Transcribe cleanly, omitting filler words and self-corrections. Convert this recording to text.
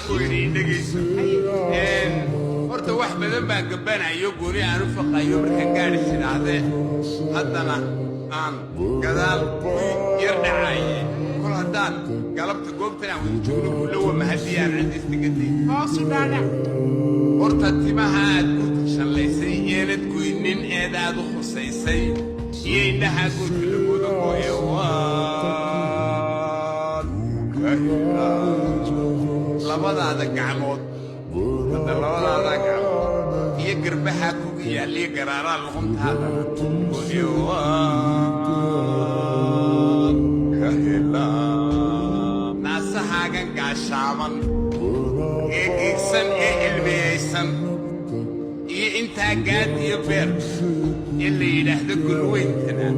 كويني نجيس horta wax badan baan gabanayo gooni aan u faqayo markaan gaari sinaade haddana aan gadaal yar dhacay kol haddaan galabta goobtan aan wada joogno kulowa mahadiyaan cadistigadii hoosu dhaadhac horta timaha aad ku tashanlaysay eelad goynin eed aad u khusaysay iyo indhaha goodka lagooda gooye labadaada gacmood هذا الله ذاك يقربها كوكيا اللي قرارا لهم هذا كهلا ناسها كان قاشاما إكسن الميسن أنت قاد يبر اللي يلحق الوينتنا